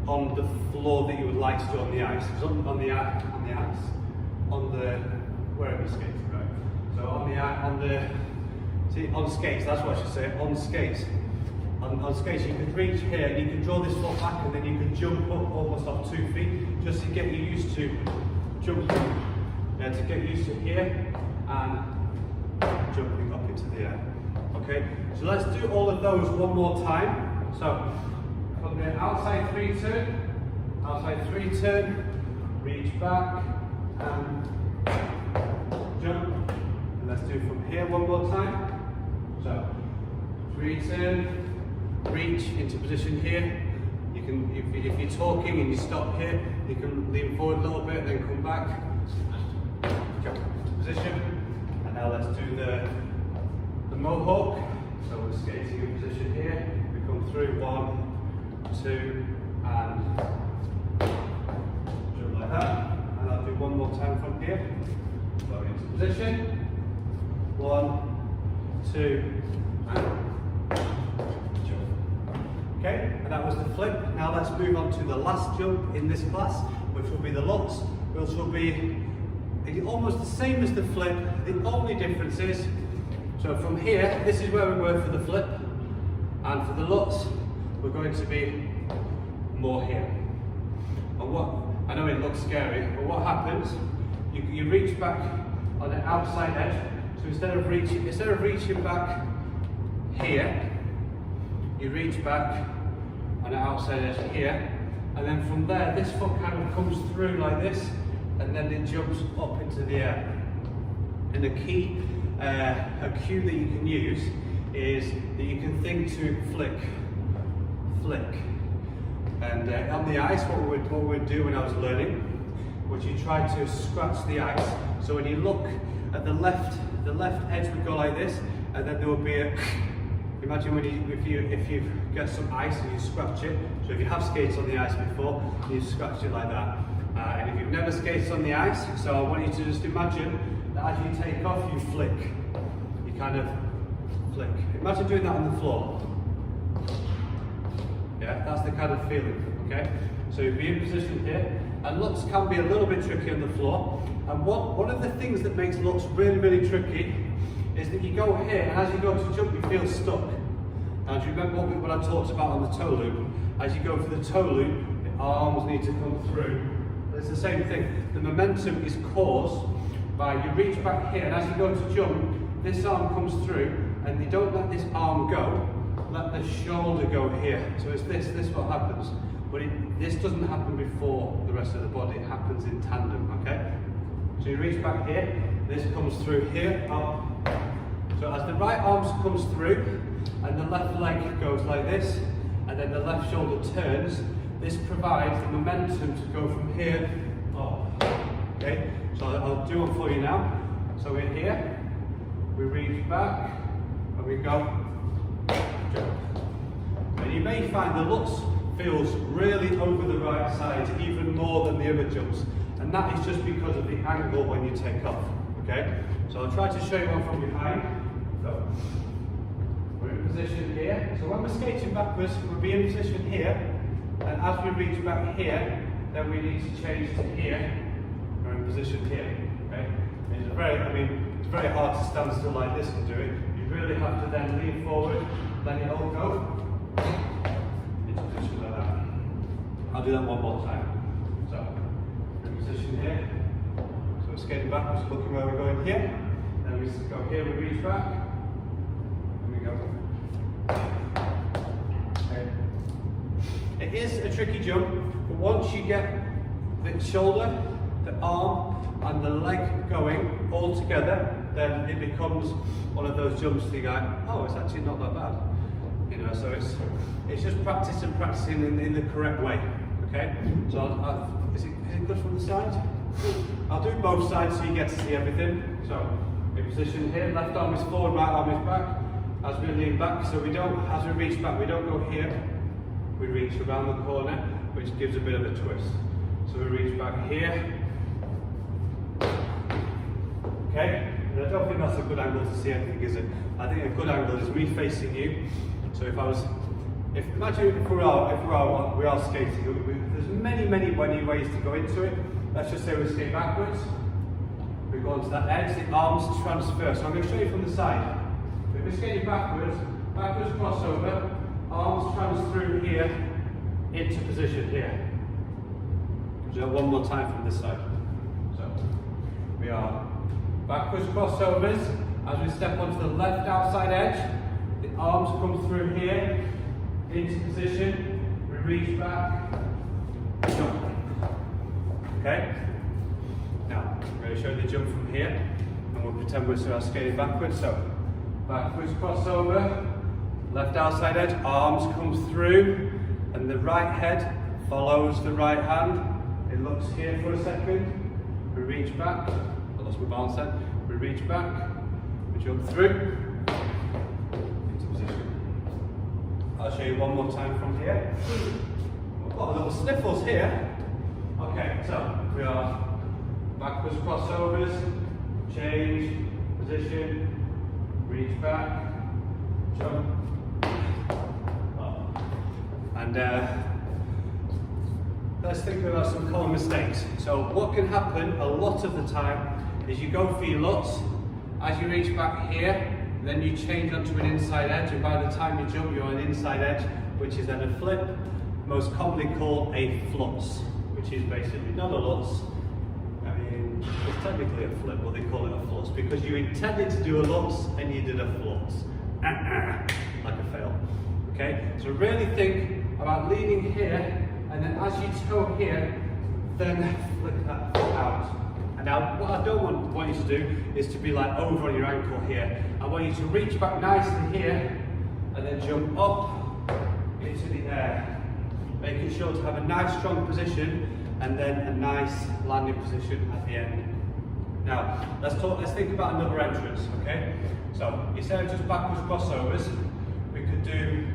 on the floor that you would like to do on the ice. Because on the ice, wherever you skate, right? So on skates, that's what I should say, on skates. On skates, you can reach here and you can draw this foot back and then you can jump up almost off 2 feet just to get you used to jumping. To get used to here and jumping up into the air. Okay, so let's do all of those one more time. So from the outside 3 turn, reach back and jump. And let's do from here one more time. So 3 turn. Reach into position here. You can, if you're talking and you stop here, you can lean forward a little bit, then come back, jump into position. And now let's do the mohawk. So we're skating in position here. We come through 1, 2, and jump like that. And I'll do one more time from here. So into position. 1, 2, and okay, and that was the flip. Now let's move on to the last jump in this class, which will be the Lutz, which will be almost the same as the flip. The only difference is, so from here, this is where we were for the flip, and for the Lutz, we're going to be more here. And what, I know it looks scary, but what happens, you reach back on the outside edge, so instead of reaching back here, you reach back on the outside edge here, and then from there, this foot kind of comes through like this, and then it jumps up into the air. And the key, a cue that you can use is that you can think to flick, flick, And on the ice, what we would do when I was learning was you try to scratch the ice. So when you look at the left edge would go like this, and then there would be a. Imagine when if you get some ice and you scratch it. So if you have skated on the ice before, you scratch it like that. And if you've never skated on the ice, so I want you to just imagine that as you take off, you flick. You kind of flick. Imagine doing that on the floor. Yeah, that's the kind of feeling, okay? So you'll be in position here, and looks can be a little bit tricky on the floor. And one of the things that makes looks really, really tricky is that you go here, and as you go to jump, you feel stuck. Now, do you remember what I talked about on the toe loop? As you go for the toe loop, the arms need to come through. It's the same thing. The momentum is caused by you reach back here, and as you go to jump, this arm comes through, and you don't let this arm go. Let the shoulder go here. So it's this what happens. But this doesn't happen before the rest of the body. It happens in tandem, okay? So you reach back here, this comes through here, up. So as the right arm comes through, and the left leg goes like this, and then the left shoulder turns, this provides the momentum to go from here up. Okay? So I'll do it for you now. So we're here, we reach back, and we go. And you may find the lutz feels really over the right side, even more than the other jumps. And that is just because of the angle when you take off. Okay? So I'll try to show you one from behind. So we're in position here. So when we're skating backwards, we'll be in position here. And as we reach back here, then we need to change to here. We're in position here. Okay? It's very hard to stand still like this and do it. You really have to then lean forward, let it all go. Into position like that. I'll do that one more time. So, we're in position here. So we're skating backwards, looking where we're going here. Then we go here, we reach back. And we go. Okay. It is a tricky jump, but once you get the shoulder, the arm, and the leg going all together, then it becomes one of those jumps that you go, oh, it's actually not that bad. You know, so it's just practice and practicing in the correct way. Okay? So is it good from the side? I'll do both sides so you get to see everything. So in position here, left arm is forward, right arm is back. As we lean back, so as we reach back, we don't go here. We reach around the corner, which gives a bit of a twist. So we reach back here. Okay? And I don't think that's a good angle to see anything, is it? I think a good angle is me facing you. So imagine if we are skating, there's many ways to go into it. Let's just say we skate backwards. We go onto that edge, the arms transfer. So I'm going to show you from the side. If we're skating backwards crossover, arms trans through here, into position here. So one more time from this side. So we are backwards crossovers. As we step onto the left outside edge, the arms come through here, into position, we reach back, jump. Okay? Now, I'm going to show you the jump from here, and we'll pretend we're skating backwards. So, backwards crossover, left outside edge, arms come through, and the right head follows the right hand. It looks here for a second, we reach back, I lost my balance then, we reach back, we jump through, into position. I'll show you one more time from here. We've got little sniffles here. Okay, so we are backwards crossovers, change, position, reach back, jump, up. And let's think about some common mistakes. So what can happen a lot of the time is you go for your lutz, as you reach back here, then you change onto an inside edge, and by the time you jump you're on an inside edge, which is then a flip, most commonly called a flutz, which is basically not a lutz. I mean, it's technically a flip, but they call it a flutz, because you intended to do a lutz and you did a flutz. Like a fail. Okay? So really think about leaning here, and then as you toe here, then flick that foot out. And now what I don't want you to do is to be like over on your ankle here. I want you to reach back nicely here, and then jump up into the air. Making sure to have a nice strong position and then a nice landing position at the end. Now, let's think about another entrance, okay? So, instead of just backwards crossovers, we could do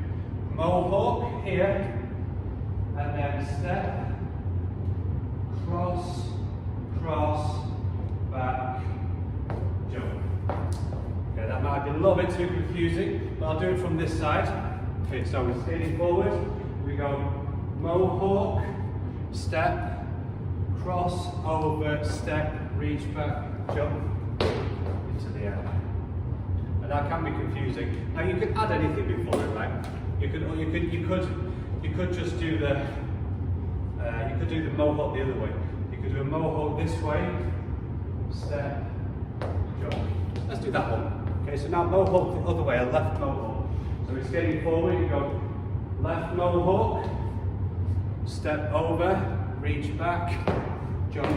mohawk here, and then step, cross, cross, back, jump. Okay, that might be a little bit too confusing, but I'll do it from this side. Okay, so we're skating forward, we go mohawk, step, cross, over, step, reach back, jump into the air. And that can be confusing. Now you can add anything before it, right? You could just do the mohawk the other way. You could do a mohawk this way, step, jump. Let's do that one. Okay, so now mohawk the other way, a left mohawk. So we're skating forward, you go left mohawk, step over, reach back, jump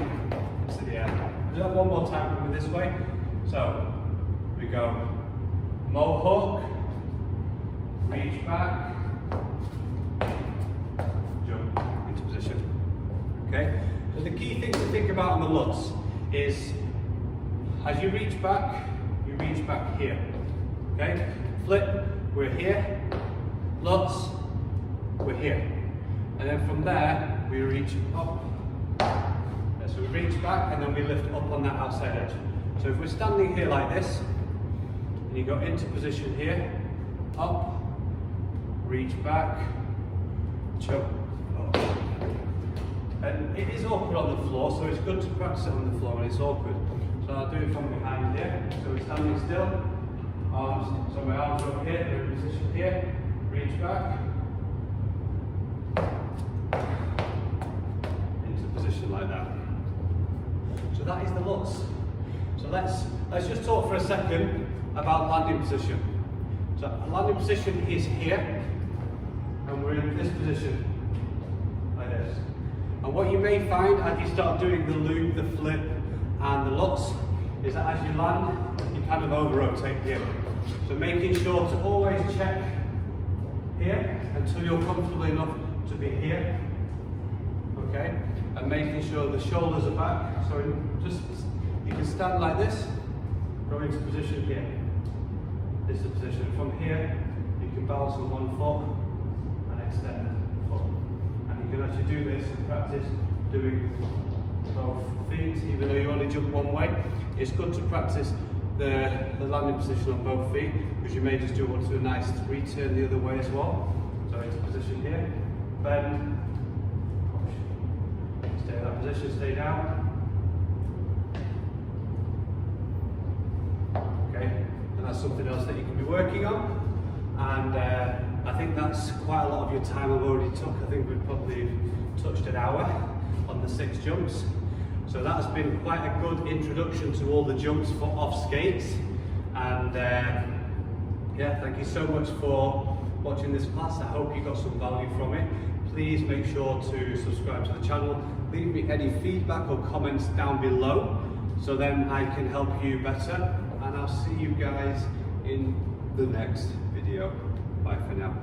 into the air. Do that one more time, coming this way. So we go mohawk, reach back, jump into position. Okay? So the key thing to think about on the Lutz is as you reach back here. Okay? Flip, we're here. Lutz, we're here. And then from there, we reach up. So we reach back and then we lift up on that outside edge. So if we're standing here like this, and you go into position here, up, reach back, jump up. And it is awkward on the floor, so it's good to practice it on the floor when it's awkward. So I'll do it from behind here. So we're standing still, arms, so my arms are up here, they're in position here, reach back, into position like that. So that is the Lutz. So let's just talk for a second about landing position. So a landing position is here, and we're in this position, like this. And what you may find as you start doing the loop, the flip, and the Lutz, is that as you land, you kind of over-rotate here. So making sure to always check here until you're comfortable enough to be here. Okay? And making sure the shoulders are back. So you can stand like this, go into position here. This is the position. From here, you can balance on one foot and extend the foot. And you can actually do this and practice doing both feet, even though you only jump one way. It's good to practice the landing position on both feet, because you may just want to do a nice return the other way as well. So into position here, bend, push. Stay in that position, stay down. Okay, and that's something else that you can be working on. And I think that's quite a lot of your time I've already took. I think we've probably touched an hour on the 6 jumps. So that's been quite a good introduction to all the jumps for off skates. And yeah, thank you so much for watching this class. I hope you got some value from it. Please make sure to subscribe to the channel. Leave me any feedback or comments down below, so then I can help you better. And I'll see you guys in the next video. Bye for now.